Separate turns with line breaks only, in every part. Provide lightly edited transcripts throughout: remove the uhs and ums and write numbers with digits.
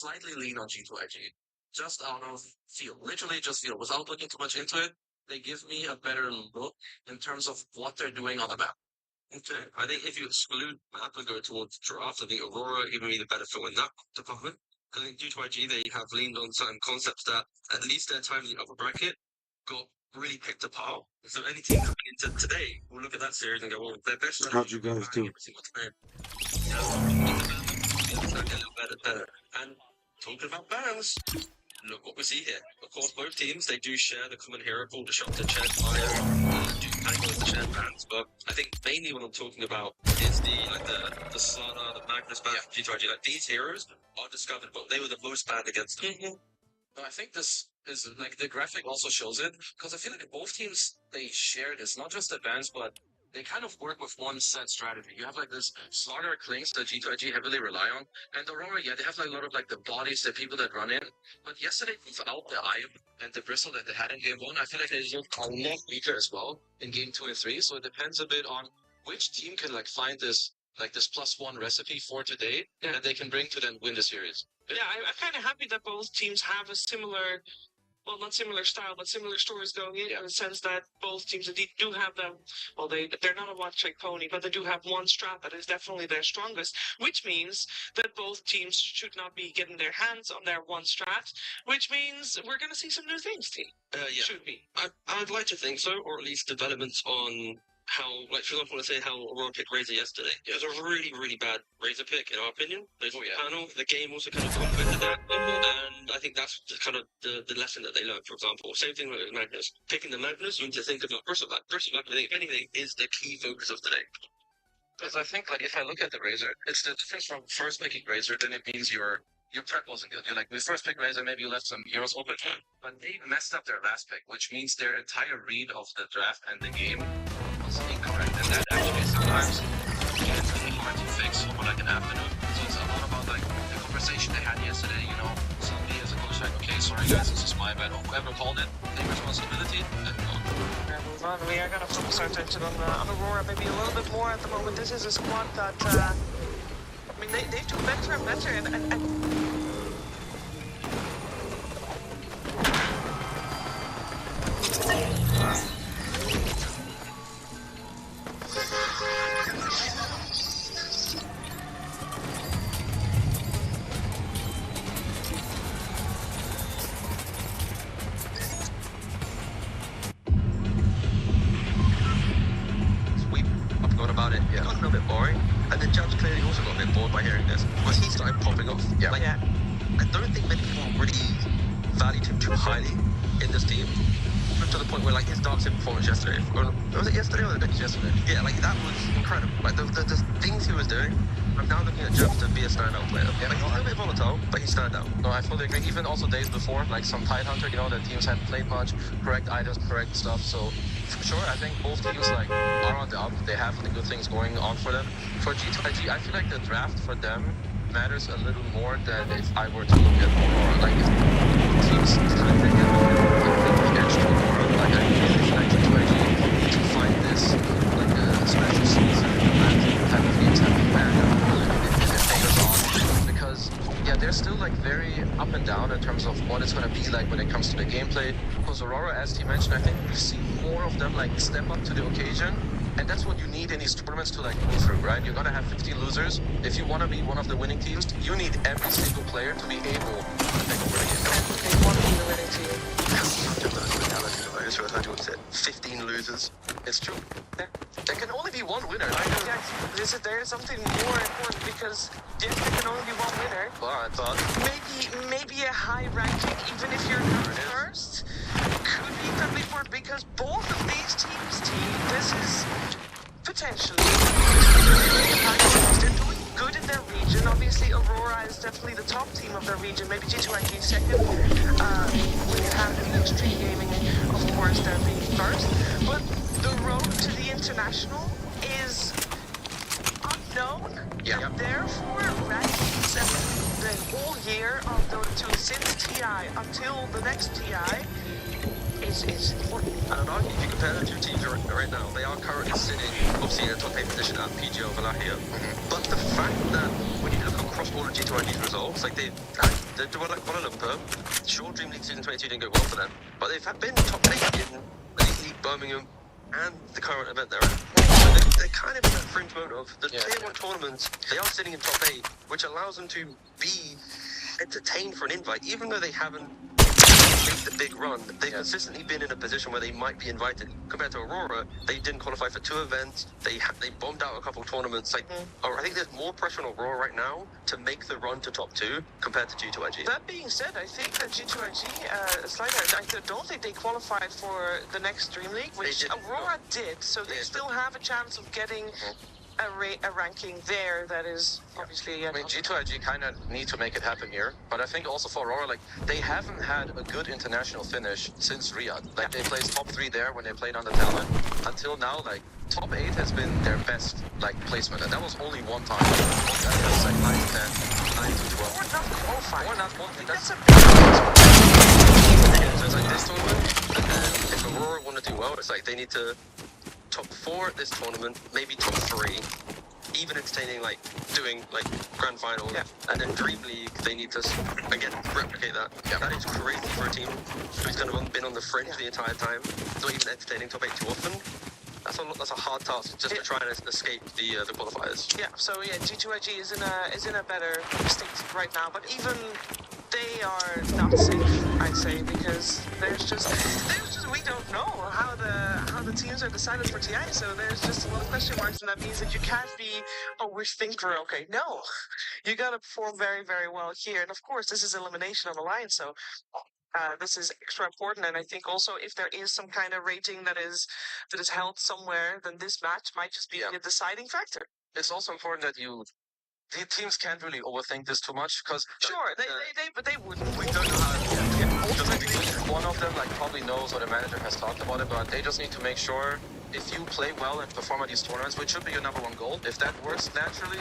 slightly lean on G2IG. Just out of feel. Literally just feel. Without looking too much into it, they give me a better look in terms of what they're doing on the map. Okay. I think if you exclude map and go towards draft, I think Aurora give me the benefit in that department. I think due to IG, they have leaned on certain concepts that at least their time in the upper bracket got really picked apart. So any team coming into today will look at that series and go, well, their best strategy.
How'd you guys do?
Every single time. It's a little better. And talking about bans, look what we see here. Of course, both teams, they do share the common hero called the Shot to Shed Fire, do tango with the Shed bans, but I think mainly what I'm talking about is the Slana, the Magnus ban from G2IG. Like, these heroes are discovered, but they were the most banned against them. I think this is, like, the graphic also shows it, because I feel like both teams, they share this, not just the bans, but they kind of work with one set strategy. You have like this Slaughter Clings that G2IG heavily rely on, and Aurora, yeah, they have like a lot of like the bodies, the people that run in. But yesterday, without the Eye and the Bristle that they had in game 1, I feel like they looked a lot weaker as well in game 2 and 3. So it depends a bit on which team can like find this +1 recipe for today that they can bring to then win the series.
Yeah, I'm kind of happy that both teams have a similar, well, not similar style, but similar stories going in the sense that both teams indeed do have them. Well, they're not a one-trick pony, but they do have one strat that is definitely their strongest, which means that both teams should not be getting their hands on their one strat, which means we're going to see some new things, team.
Yeah.
Should be.
I'd like to think so, or at least developments on how, like, for example, let's say how Aurora picked Razor yesterday. It was a really, really bad Razor pick, in our opinion. There's panel. The game also kind of benefited that. And I think that's kind of the lesson that they learned, for example. Same thing with Magnus. Picking the Magnus, you need to think of Bristleback. Bristleback, I think, if anything, is the key focus of today. Because I think, like, if I look at the Razor, it's the difference from first picking Razor, then it means your prep wasn't good. You're like, with first pick Razor, maybe you left some heroes open. But they messed up their last pick, which means their entire read of the draft and the game was incorrect. And that actually sometimes gets really hard to fix over like an afternoon. So it's a lot about like the conversation they had yesterday, you know. Somebody as a coach like, okay, sorry guys, this is my bad. Or whoever called it, take responsibility and go.
Move on. We are going to focus our attention on Aurora maybe a little bit more at the moment. This is a squad that, I mean, they do better and better. And
about it. It got a little bit boring, and then Judge clearly also got a bit bored by hearing this, because he started popping off. Like, I don't think many people really valued him too highly in this team, to the point where like his Dark Sim performance yesterday, or was it yesterday or the next yesterday? Yeah, like that was incredible. Like the things he was doing. I'm now looking at Judge to be a standout player. Yeah, like, he's a little bit volatile, but he's stand out. No, I fully agree. Even also days before, like some Tidehunter, you know, the teams hadn't played much, correct items, correct stuff. So for sure, I think both teams like are on the up. They have the good things going on for them. For G2IG, I feel like the draft for them matters a little more than if I were to look at Aurora. Like if teams kind of get the edge to Aurora, like I really feel like G2IG need to find this like a special season type of game, type of man. Because yeah, they're still like very up and down in terms of what it's going to be like when it comes to the gameplay. Because Aurora, as he mentioned, I think we've seen more of them like step up to the occasion, and that's what you need in these tournaments to like go through, right? You're gonna have 15 losers. If you want to be one of the winning teams, you need every single player to be able to take over the game.
They want to be the winning team.
I just heard you said 15 losers. It's true. There can only be one winner.
There is something more important, because yes, there can only be one winner.
But
maybe a high ranking, even if you're not first, could be incredibly important, because both of these teams, this is potentially they're doing good in their region. Obviously, Aurora is definitely the top team of their region. Maybe G2IG second. We have the Extreme Gaming, of course, they're being first. But the road to the international is unknown.
Yeah.
Therefore, rankings the whole year of Dota 2 since TI until the next TI is important.
I don't know, if you compare the two teams right now, they are currently sitting, obviously, in a top 8 position at PGO Valahia. But the fact that when you look across all of G2IG's results, like They were like Kuala Lumpur. Sure, Dream League Season 22 didn't go well for them, but they've been top 8 in Elite League Birmingham and the current event they're in. So they're kind of in that fringe mode of the Tier 1 tournaments. They are sitting in top 8, which allows them to be entertained for an invite, even though they haven't made the big run. They've consistently been in a position where they might be invited. Compared to Aurora, they didn't qualify for 2 events. They bombed out a couple of tournaments. Like, I think there's more pressure on Aurora right now to make the run to top 2 compared to G2IG.
That being said, I think that G2IG, I don't think they qualified for the next Dream League, which Aurora did. So they still have a chance of getting a ranking there that is obviously...
I mean, G2IG kind of need to make it happen here, but I think also for Aurora, like, they haven't had a good international finish since Riyadh. Like, they placed top 3 there when they played on the talent. Until now, like, top 8 has been their best, like, placement, and that was only one time. That was like 9 to 10, 9 to 12.
Or not qualified.
Or not qualified.
That's a big
So it's like this tournament, and then if Aurora want to do well, it's like they need to top 4 at this tournament, maybe top 3, even entertaining, like doing like grand finals, and then Dream League they need to again replicate that. That is crazy for a team who's kind of been on the fringe the entire time, not even entertaining top 8 too often. That's a hard task just to try and escape the qualifiers.
Yeah, so G2IG is in a better state right now, but even they are not safe, I'd say, because there's just we don't know how the teams are decided for TI, so there's just a lot of question marks, and that means that you can't be, we think we're okay. No, you gotta perform very, very well here, and of course this is elimination of alliance, so this is extra important, and I think also if there is some kind of rating that is held somewhere, then this match might just be a deciding factor.
It's also important that the teams can't really overthink this too much, because
sure, they wouldn't.
We don't know how. One of them like probably knows, or the manager has talked about it, but they just need to make sure if you play well and perform at these tournaments, which should be your #1 goal, if that works naturally,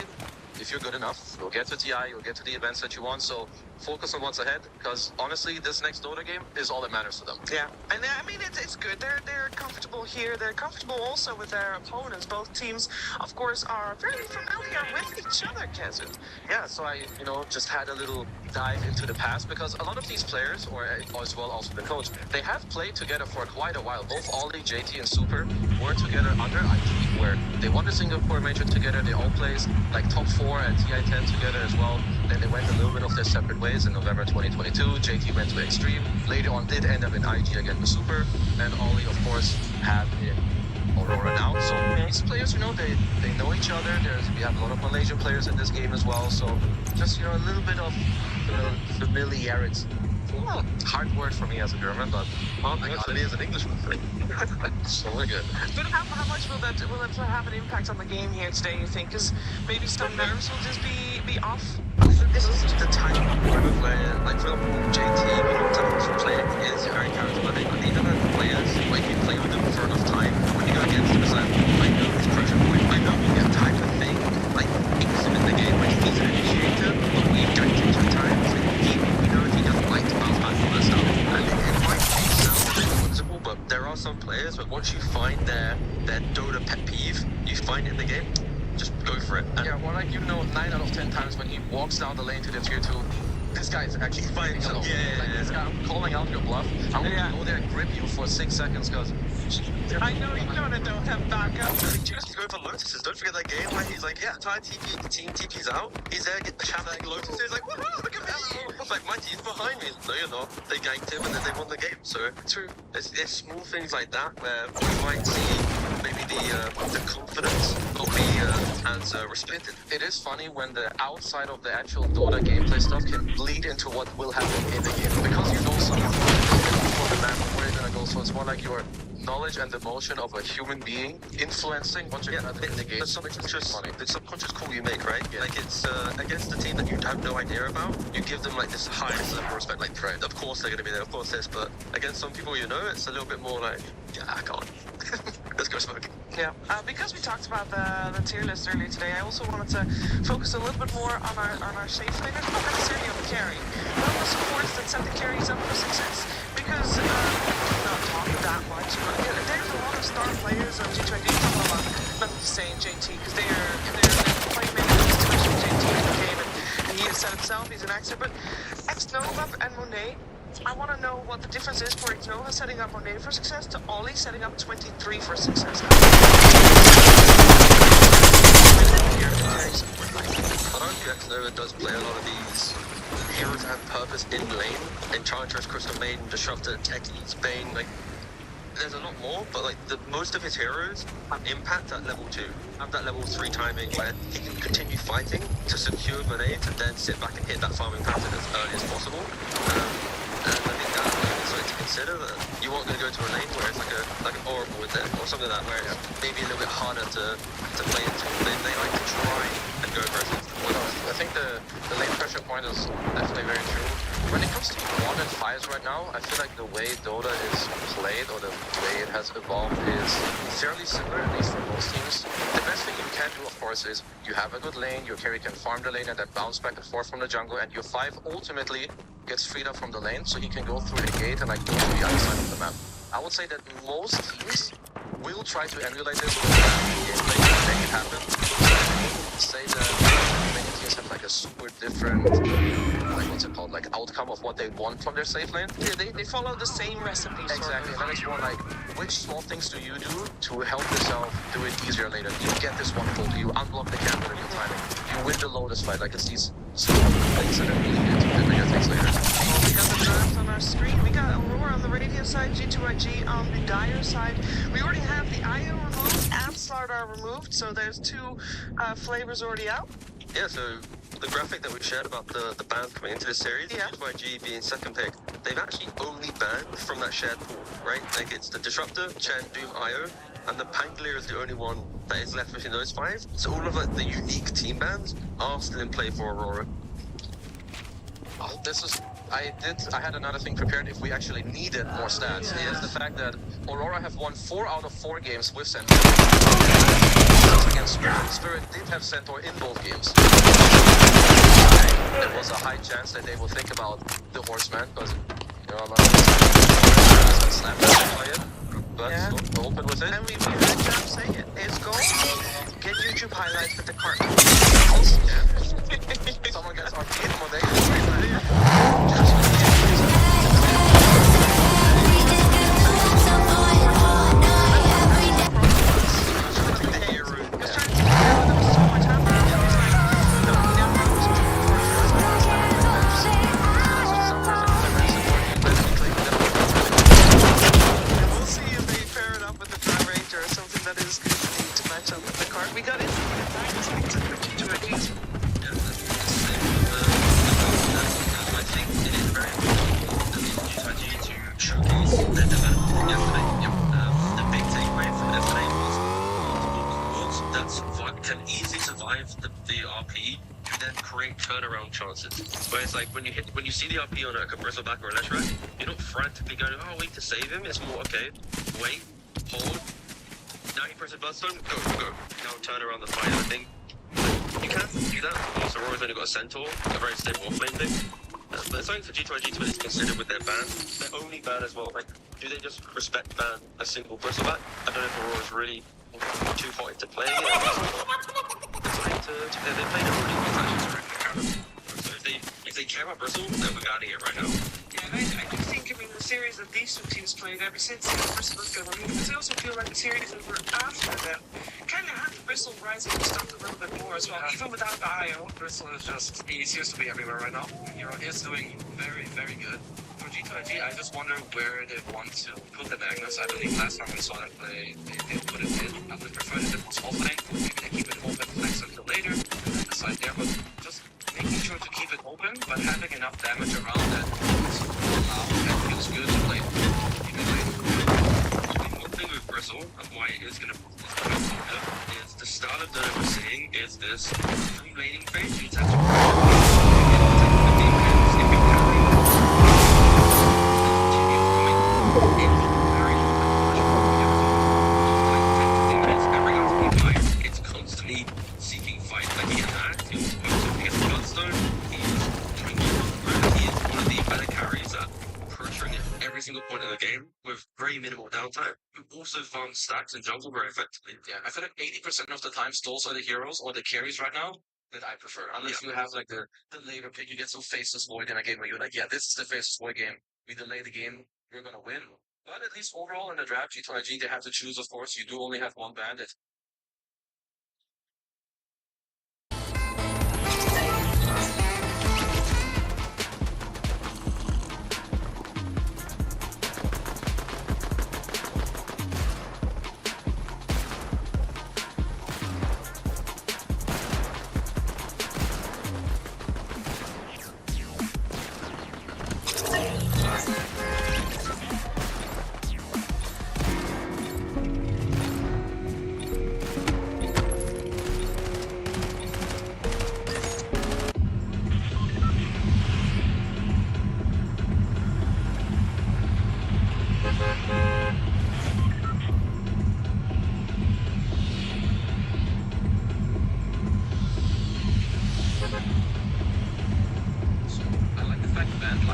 if you're good enough, you'll get to TI, you'll get to the events that you want. So focus on what's ahead, because honestly, this next Dota game is all that matters to them.
Yeah, and I mean it's good. They're comfortable here. They're comfortable also with their opponents. Both teams, of course, are very familiar with each other, Kezu.
Yeah, so I just had a little dive into the past, because a lot of these players, or as well also the coach, they have played together for quite a while. Both Ollie, JT, and Super were together under IG, where they won the Singapore major together. They all placed like top 4 at TI10 together as well. Then they went a little bit of their separate ways in November 2022. JT went to Extreme. Later on did end up in IG again with Super. And Ollie, of course, have in Aurora now. So these players, they know each other. We have a lot of Malaysian players in this game as well. So just, a little bit of familiarity. Hard word for me as a German, but
for me as an Englishman.
so we're good.
But how much will that have an impact on the game here today, you think? Because maybe some nerves will just be off?
This is just a tiny moment where, like, for example, JT, sometimes player is very charismatic, but even as players, when you play with them for enough time, when you go against him, it's like, I know his pressure point, I know he's that type of thing, like, makes him in the game, like, he's an initiator, but we've done it sometimes, we know he doesn't like to bounce back from that stuff, and it might sound a bit whimsical, but there are some players where once you find their Dota pet peeve, you find it in the game, just go for it. And
9 out of 10 times when he walks down the lane to the tier 2, this guy is actually fighting alone. This guy, I'm calling out your bluff. I'm gonna go there and grip you for 6 seconds, because
I know you don't have backup.
Just go for Lotuses. Don't forget that game where he's like, entire team TP's out. He's there, get the chat like Lotuses. He's like, woohoo, look at me. It's like, my team's behind me. No, you're not. They ganked him and then they won the game. So true. There's small things like that where we might see maybe the confidence will be as respected.
It is funny when the outside of the actual Dota gameplay stuff can bleed into what will happen in the game, because something before the map where you're gonna go. So it's more like your knowledge and emotion of a human being influencing what you're gonna do in the game.
The subconscious call you make, right? Like it's against a team that you have no idea about, you give them like this highest level of respect, like of course they're gonna be there, of course this, but against some people it's a little bit more like, I can't. Let's go smoke.
Yeah, because we talked about the tier list earlier today, I also wanted to focus a little bit more on our safe laners, not necessarily on the carry, but on the supports that set the carries up for success. Because we do not talk that much, but there's a lot of star players on G2ID. Not to say JT, because they're playmakers, especially JT in the game, and he has set himself, he's an actor, but at Nova and Monet. I want to know what the difference is for Nova setting up Monet for success to Ollie setting up 23 for success.
But argue Nova does play a lot of these heroes that have purpose in lane. Enchantress, Crystal Maiden, Disruptor, Techies, Bane, like there's a lot more, but like most of his heroes have impact at level 2. Have that level 3 timing where he can continue fighting to secure Monet to then sit back and hit that farming pattern as early as possible. And I think that's something to consider, that you aren't going to go to a lane where it's like an Oracle with it, or something like that, where it's maybe a little bit harder to play into. They like to try and go aggressive.
I think the lane pressure point is definitely very true. When it comes to 1 and 5s right now, I feel like the way Dota is played, or the way it has evolved, is fairly similar, at least for most teams. The best thing you can do, of course, is you have a good lane, your carry can farm the lane and then bounce back and forth from the jungle, and your 5 ultimately gets freed up from the lane, so he can go through the gate and like go to the other side of the map. I would say that most teams will try to emulate this with gameplay to make it happen. Say that many teams have like a super different, like what's it called, like outcome of what they want from their safe lane.
Yeah, they follow the same recipe.
Exactly, and then it's more like, which small things do you do to help yourself do it easier later? You get this one gold, you unblock the camera in your timing, you win the Lotus fight, like it's these small things that are really good to get bigger things later.
Well, we got the draft on our screen. We got Aurora on the radio side, G2IG on the Dire side. We already have the IO removed, Absolard are removed, so there's 2 flavors already out.
Yeah, so the graphic that we shared about the bans coming into this series,
Yeah.
G2IG being second pick, they've actually only banned from that shared pool, right? Like it's the Disruptor, Chen, Doom, IO, and the Pangolier is the only one that is left between those 5. So all of like the unique team bans are still in play for Aurora.
Oh, this is... I had another thing prepared if we actually needed more stats. Is the fact that Aurora have won 4 out of 4 games with Centaur. Against Spirit. Spirit did have Centaur in both games. There was a high chance that they will think about the Horseman, because you know, a lot of snap by it. But
Yeah.
so open with it.
And we heard Jam say it. It's gold. Get YouTube highlights with the cart.
Someone gets RP when they
We'll see if they pair it up with the Dry Ranger or something that is good to match up with the card. We got it. G2IG.
I think it is very important for G2IG to showcase their development yesterday. The big takeaway from yesterday was multiple that can easily survive the RP to then create turnaround chances. Where it's like when you see the RP on a Bristleback or a Leshrac, you're not frantically going, oh, wait to save him. It's more, okay, wait, hold. Now you press a Bloodstone, go. Now turn around the fight. I think you can do that. Also, Aurora's only got a Centaur, a very stable offlane thing. But it's something for G2IG to consider with their ban. Their only ban as well. Like, do they just respect ban a single Bristleback? I don't know if Aurora's really too hot into playing it. They played it already. It's actually terrific. So if they care about Bristle, they're out of here right now.
Yeah, I do think, I mean, the series that these 2 teams played ever since Bristle got removed, because I also feel like the series that were after them kind of had the Bristle rising stuff a little bit more as well, even without the IO.
Bristle is just, he seems to be everywhere right now. Hero is doing very, very good. For G2IG, I just wonder where they want to put the Magnus. I believe last time we saw them play, they did put it in. I would prefer that it was offlane. Maybe they keep it open flex until later, and then decide there, but just making sure to keep it open, but having enough damage around that feels good to play.
One thing with Bristle, and why it is going to is the style of that we're seeing is this free laning phase. You tend it's constantly seeking fight. Like he had, he was supposed to get the Bloodstone. He is one of the better carries at pressuring it every single point of the game with very minimal downtime. You also farm stacks in jungle very effectively.
Yeah, I feel like 80% of the time stalls are the heroes or the carries right now. that I prefer. Unless you have like the later pick, you get some faceless void in a game where you're like, yeah, this is the faceless void game. We delay the game, you're gonna win. But at least overall in the draft, G2IG, they have to choose, of course. You do only have one bandit.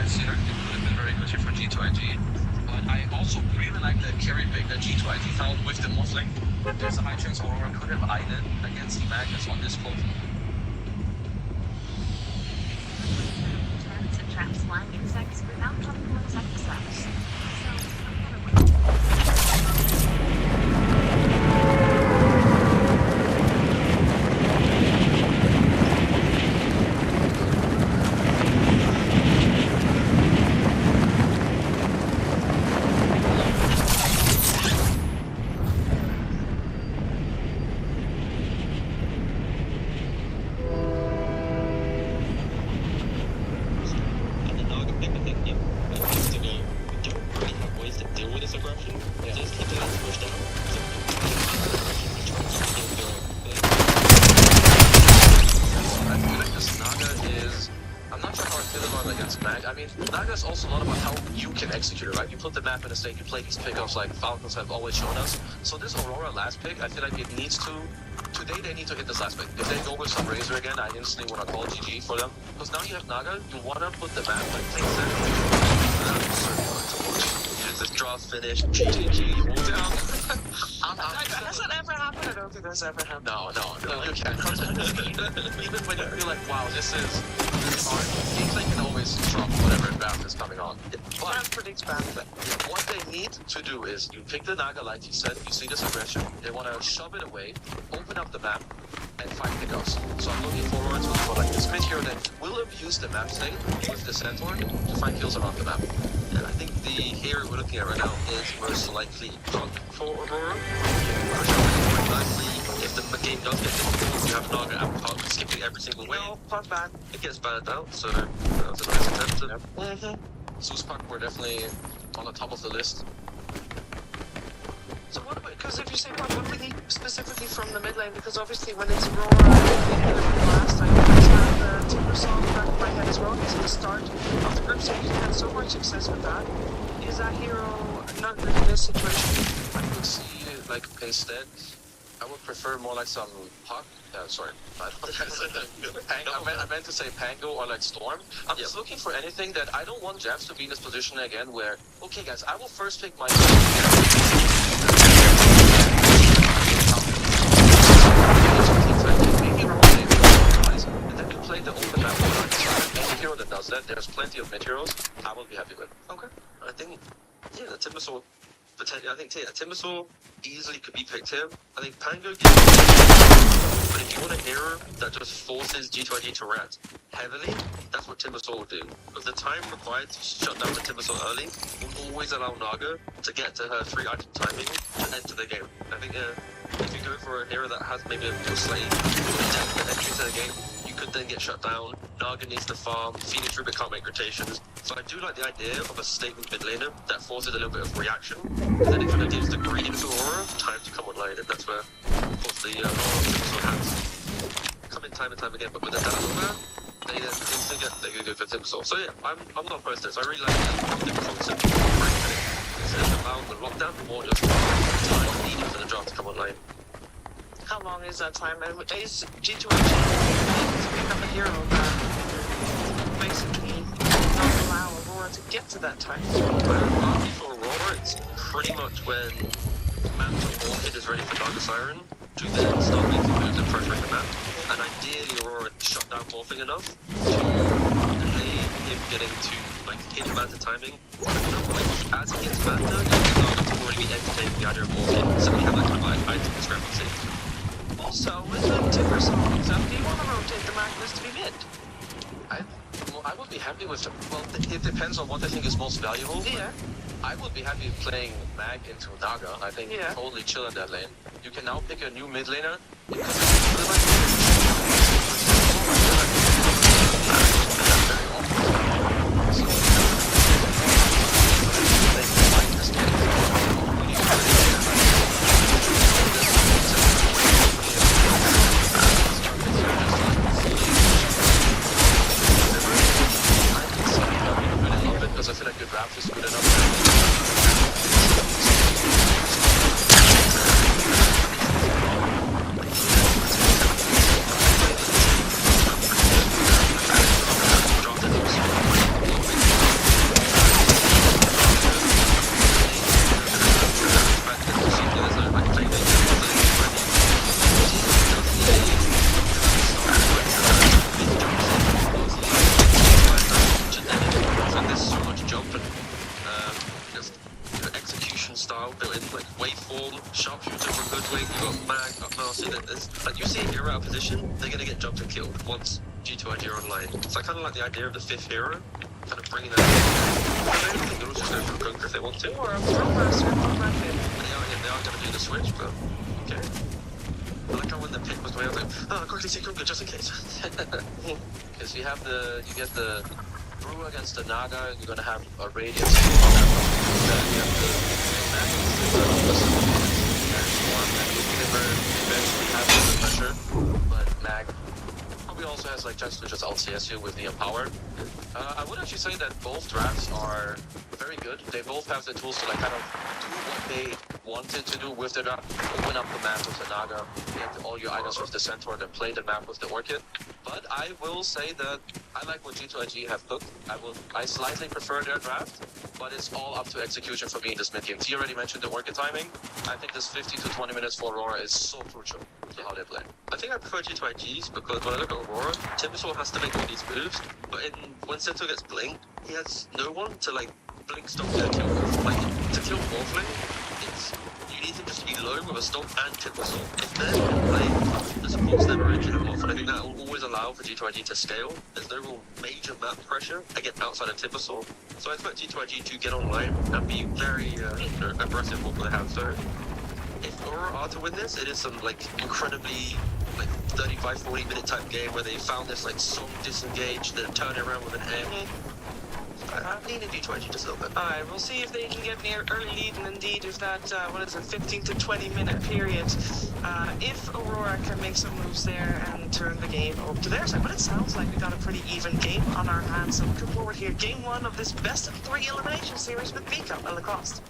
Here. It could have been very good here for G2IG. But I also really like the carry pick that G2IG found with the Morphling. There's a high chance Aurora could have eyed against the Magnus on this close.
Turrets and traps flying insects without tropical insecticides.
I mean, Naga's also a lot about how you can execute it, right? You put the map in a state, you play these pickups like Falcons have always shown us. So this Aurora last pick, I feel like it needs to... Today they need to hit this last pick. If they go with some Razor again, I instantly want to call GG for them. Because now you have Naga, you want to put the map like place the draw finish, GG, move down.
Has that ever happened? I don't think that's ever happened.
No, you can't. Even when you feel like, wow, this is hard, gameplay can always trump whatever bound is coming on.
But predicts bad.
What they need to do is, you pick the Naga like you said, you see this aggression, they want to shove it away, open up the map, and find pickups. So I'm looking forward to for like this mid hero that will abuse the map state with the Centaur to find kills around the map.
And I think the hero we're looking at right now is most likely Pug for Aurora. Most likely, if the game does get difficult, you have Naga and Pug skipping every single way.
Well, Pug bad.
It gets banned out, so that was a nice attempt.
Zeus Pug were definitely on the top of the list.
So what about, because if you say Pug, what do we need specifically from the mid lane? Because obviously when it's Aurora, last time, the Timber Song back in my head as well, because at the start of the group stage, you had so much success with that. Is that hero not good in this situation?
I would see, like, instead, I would prefer more like some Pug. Sorry, I meant to say Pango or like Storm. I'm just looking for anything that I don't want Jabs to be in this position again where, okay guys, I will first pick my... And then you play the open map. Any hero that does that, there's plenty of mid heroes, I will be happy with.
Okay, I think, yeah, the Timbersaw, potentially, I think Timbersaw easily could be picked here. I think Pango gets but if you want a hero that just forces G2IG to react heavily, that's what Timbersaw will do. Because the time required to shut down the Timbersaw early will always allow Naga to get to her 3-item timing to enter the game. I think if you go for a hero that has maybe a slightly more entry to the game, you could then get shut down. Naga needs to farm, Phoenix Rubik can't make rotations. So I do like the idea of a statement mid laner that forces a little bit of reaction. And then it kind of gives the green to Aurora time to come online, and that's where, of course, the Aurora has come in time and time again. But with the Dazzle man, they go good for Timbersaw. So yeah, I'm not opposed to this. I really like the concept of breaking it. Instead of allowing the lockdown, more just time needed for the draft to come online.
How long is that time? And is G2 actually to pick up a hero that basically not allow Aurora to get to that time?
Well, for Aurora, it's pretty much when Map to Orchid is ready for Naga Siren to then start making moves and pressuring the map. and ideally Aurora shot down morphing enough to delay him getting to like hit Manta timing. Like, as he gets Manta, he's already be entertaining the idea of morphing, so we have that kind of item discrepancy.
Also, with the Timber songs, do you want to rotate the Magnus to be mid?
I would be happy with. Well, it depends on what I think is most valuable.
Yeah.
I would be happy playing Mag into Naga. I think totally chill in that lane. You can now pick a new mid laner. Because I feel like the draft is good enough.
Sharpshooter for good wing, you got Mag, Upmaster, like you see a hero out of position, they're gonna get jumped and killed once G2IG are online. So I kinda like the idea of the 5th hero, kind of bringing that in. I don't think they'll also go for a Gunker if they want to.
Or a Brewmaster for
They are gonna do the switch, but okay. I like how when the pick was going, I was like, oh, quickly take Gunker just in case.
Because you get the Brew against the Naga, you're gonna have a Radiance, then you have the eventually have the pressure, but Mag probably also has like chance to just LCS you with the Empower. I would actually say that both drafts are very good. They both have the tools to like kind of do what they wanted to do with the draft. Open up the map with the Naga, get all your items with the Centaur, then play the map with the Orchid. But I will say that I like what G2IG have cooked. I slightly prefer their draft, but it's all up to execution for me in this mid game. T already mentioned the Orchid timing. I think this 15 to 20 minutes for Aurora is so crucial to how they play.
I think I prefer G2IG's because when I look at Aurora, Timbersaw has to make all these moves, but when Centaur gets blinked, he has no one to like blink stop their kill. Like to kill Morphling, you need him just to be low with a stomp and Timbersaw. If they're playing the supports never engine him off, and I think that will always allow for G2IG to scale. There's no real major map pressure again outside of Timbersaw. So I expect G2IG to get online and be very aggressive with what they have. So if Aurora are to win this, it is some like incredibly like 35-40 minute type game where they found this like song disengage, then turn it around with an air. I'm leaning G2IG just a little bit.
Alright, we'll see if they can get near early lead, and indeed if that, 15 to 20 minute period, if Aurora can make some moves there and turn the game over to their side. But it sounds like we got a pretty even game on our hands, so looking forward here. Game 1 of this best of 3 elimination series with Mika and Lacoste.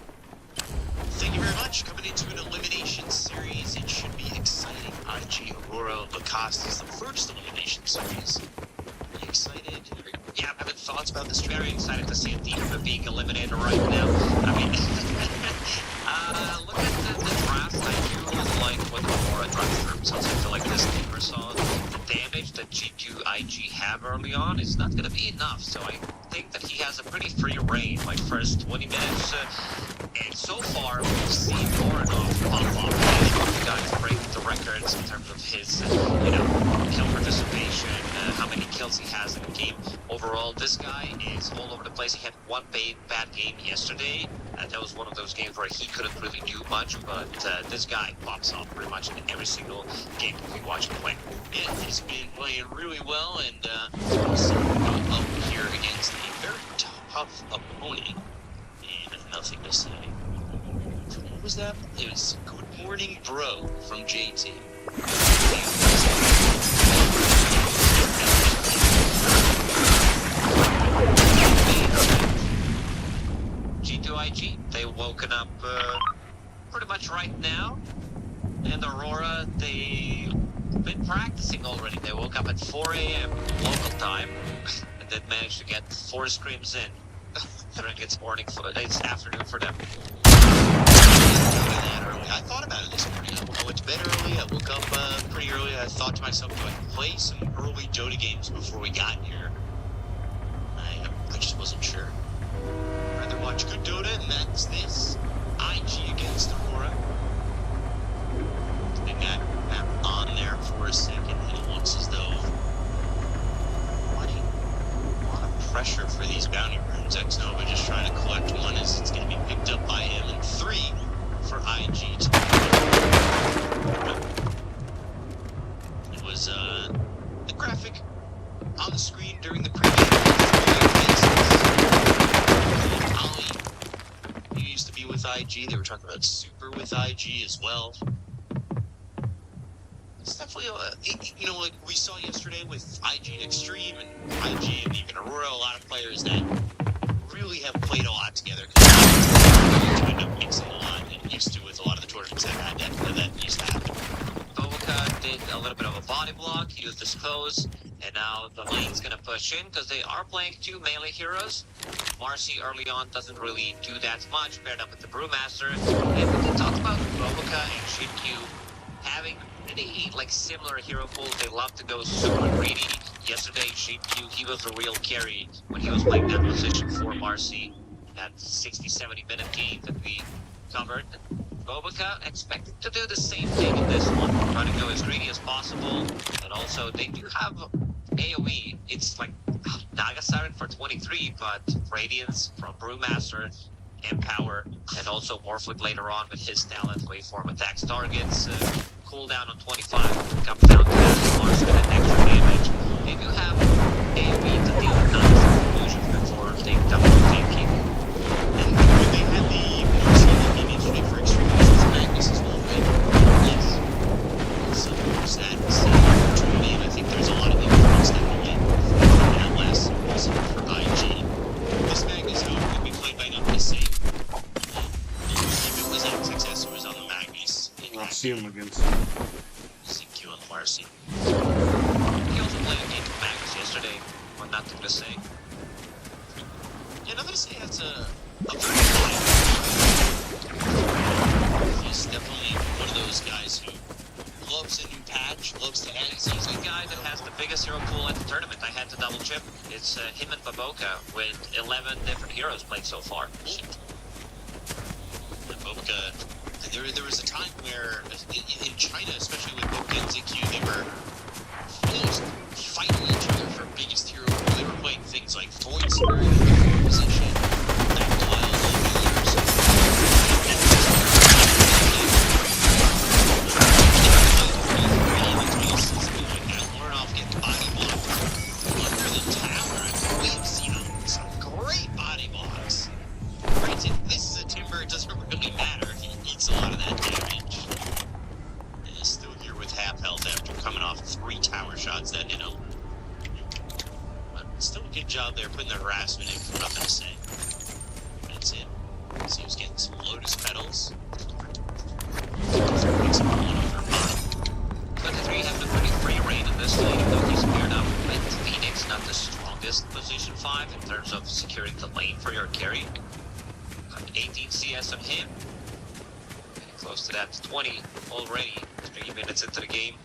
Thank you very much. Coming into an elimination series, it should be exciting. IG Aurora Lacoste is the first elimination series. Are you excited? Yeah, I'm having thoughts about this. Very excited to see a team being eliminated right now. I mean, look at the draft. I do like what Aurora draft themselves. I feel like this team saw the damage that G2IG have early on is not going to be enough. So I think that he has a pretty free reign. My first 20 minutes. And so far, we've seen Voronov pop off. The guy break the records in terms of his, kill participation, how many kills he has in a game. Overall, this guy is all over the place. He had one bad game yesterday, and that was one of those games where he couldn't really do much, but this guy pops off pretty much in every single game we watch him play. Yeah, he's been playing really well, and we'll see him go up here against a very tough opponent. Nothing to say. What was that? It was Good Morning Bro from JT. G2IG, they woken up pretty much right now. And Aurora, they've been practicing already. They woke up at 4 a.m. local time and then managed to get 4 scrims in. It's morning for it's afternoon for them.
I thought about it this morning. I went to bed early. I woke up pretty early. I thought to myself, do I play some early Dota games before we got here? I just wasn't sure. I'd rather watch good Dota, and that's this. IG against Aurora. They got that on there for a second, and it looks as though a lot of pressure for these bounty runes. Xnova just trying to collect one as it's going to be picked up by him, and 3 for IG. It was the graphic on the screen during the preview. Ali, he used to be with IG. They were talking about Super with IG as well. It's definitely, like we saw yesterday with IG and Extreme and IG and even Aurora, a lot of players that really have played a lot together. Because end up mixing a lot and used to with a lot of the tournaments that used to happen.
Boboka did a little bit of a body block. He was disposed, and now the lane's gonna push in because they are playing 2 melee heroes. Marcy early on doesn't really do that much, paired up with the Brewmaster. And we can talk about Boboka and Shinju having pretty similar hero pools. They love to go super greedy. Yesterday, Shinju, he was the real carry when he was playing that position for Marcy. That 60-70 minute game that we covered. Boboka expected to do the same thing in this one, trying to go as greedy as possible, and also they do have AoE. It's like Naga Siren for 23, but Radiance from Brewmaster, Empower, and also Morphling later on with his talent, Waveform attacks targets, cooldown on 25, comes down to that Mars with an extra damage. They do have AoE to deal with non-illusions before they double tanking.
And they had the Marcy yesterday for Extreme versus Magnus as well, right? Yes. So there's that opportunity, and I think there's a lot of influence that will get from that last season for IG. This Magnus, however, will be played by not the same. If it was on success, it was on the Magnus.
I'll see him against
CQ on Marcy.
He also played a game with Magnus yesterday, or nothing to say.
Yeah, nothing to say. That's a very fine. He's definitely one of those guys who loves a new patch, loves to add
He's the guy that has the biggest hero pool at the tournament. I had to double check. It's him and Boboka with 11 different heroes played so far.
And Boboka, there was a time where in China, especially with Boboka and ZQ, they were almost fighting each other for biggest hero pool. They were playing things like Void Spirit in the position, back 12 years. It doesn't really matter. He eats a lot of that damage. And is still here with half health after coming off 3 tower shots that hit him. But still a good job there putting the harassment in for nothing to say. That's it. So he was getting some Lotus Petals.
23 have a pretty free reign in this lane, though he's paired up with Phoenix, not the strongest position 5 in terms of securing the lane for your carry. 18 CS on him. Getting close to that 20 already. 3 minutes into the game.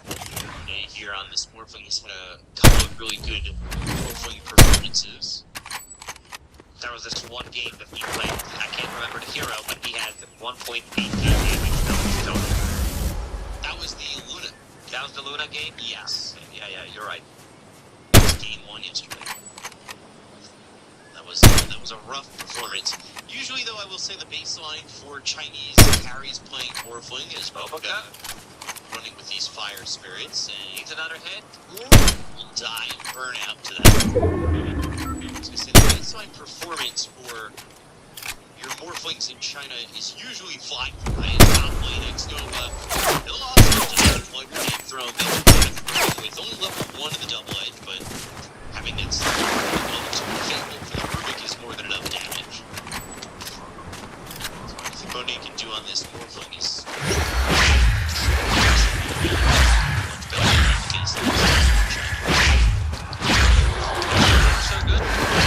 And here on this Morphling, he's had a couple of really good Morphling performances.
There was this one game that he played, I can't remember the hero, but he had 1.8k damage.
That was the Luna.
That was the Luna game?
Yes.
Yeah, you're right.
It was game 1 yesterday. That was a rough performance. Usually, though, I will say the baseline for Chinese carries playing Morphling is Boboka running with these fire spirits, and
Needs another hit.
will die and burn out to that. I was gonna say the baseline performance for your Morphlings in China is usually flying high top lane Xnova. They'll also just deploy grenade thrown. With only level 1 of the double edge, but having that level 2 fatal for the Rubik is more than enough damage. So anything Monet can do on this Morphling is
So good.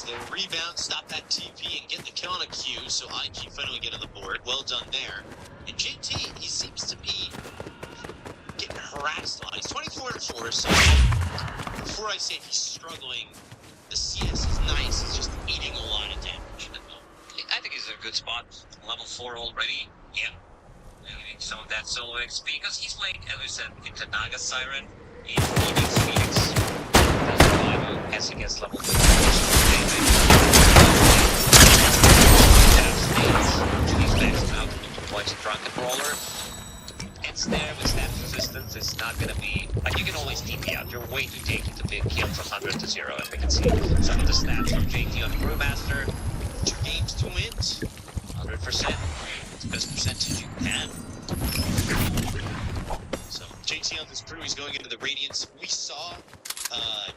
gets the rebound, stop that TP, and get the kill on a Q, so IG finally get on the board. Well done there. And JT, he seems to be getting harassed a lot. He's 24-4, so before I say he's struggling, the CS is nice. He's just eating a lot of damage.
I think he's in a good spot. Level 4 already. Yeah. Getting some of that solo XP because he's playing, as we said, into Naga Siren in Phoenix. As against level 2. He's maxed out. Deploys a drunken roller. It's there with stat resistance. It's not gonna be like you can always TP out. You're way too taken to be killed from 100 to 0, as we can see. Some of the stats from JT on the Brewmaster.
2 games, 2 wins.
100%.
It's the best percentage you can. So JT on this brew, he's going into the Radiance. We saw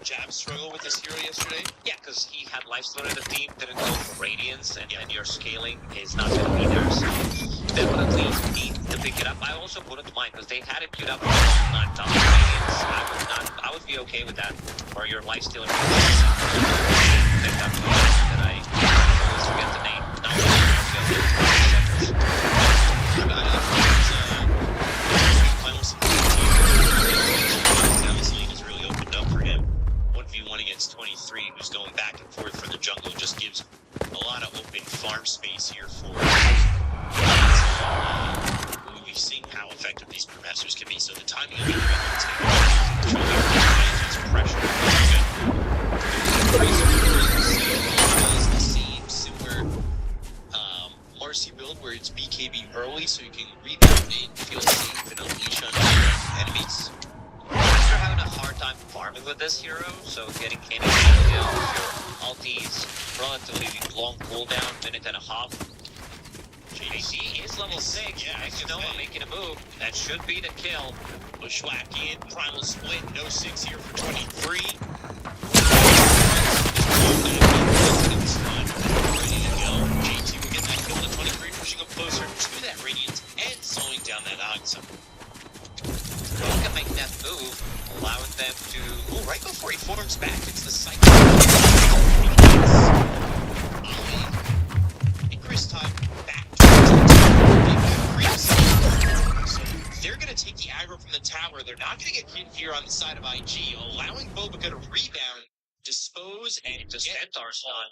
Jab struggle with this hero yesterday.
Yeah, because he had Lifesteal in the team, didn't go for Radiance, and your scaling is not going to be there, so definitely need to pick it up. I also wouldn't mind, because they had it queued up for not done Radiance. I would be okay with that, or your Lifesteal and pick up that I always forget the name.
Against 23, who's going back and forth for the jungle, just gives a lot of open farm space here for we'll be seeing how effective these Brewmasters can be. So the timing of the pressure is the same similar Marcy build where it's BKB early so you can rebound it, feel safe, and unleash on enemies.
You're having a hard time farming with this hero, so getting any kills, your ulti's relatively long cooldown, minute and a half. JC is level 6,
yeah,
next to Noah making a move. That should be the kill.
Bushwhack in, primal split, no 6 here for 23. Ready to go. JT will get that kill to 23, pushing up closer to that Radiant and slowing down that Agsa.
You can make that move, allowing them to...
Ooh, right before he forms back, it's the cycle. Icarus time back towards the so they're going to take the aggro from the tower. They're not going to get hit here on the side of IG, allowing Bobica to rebound, dispose, and
the Centaur's not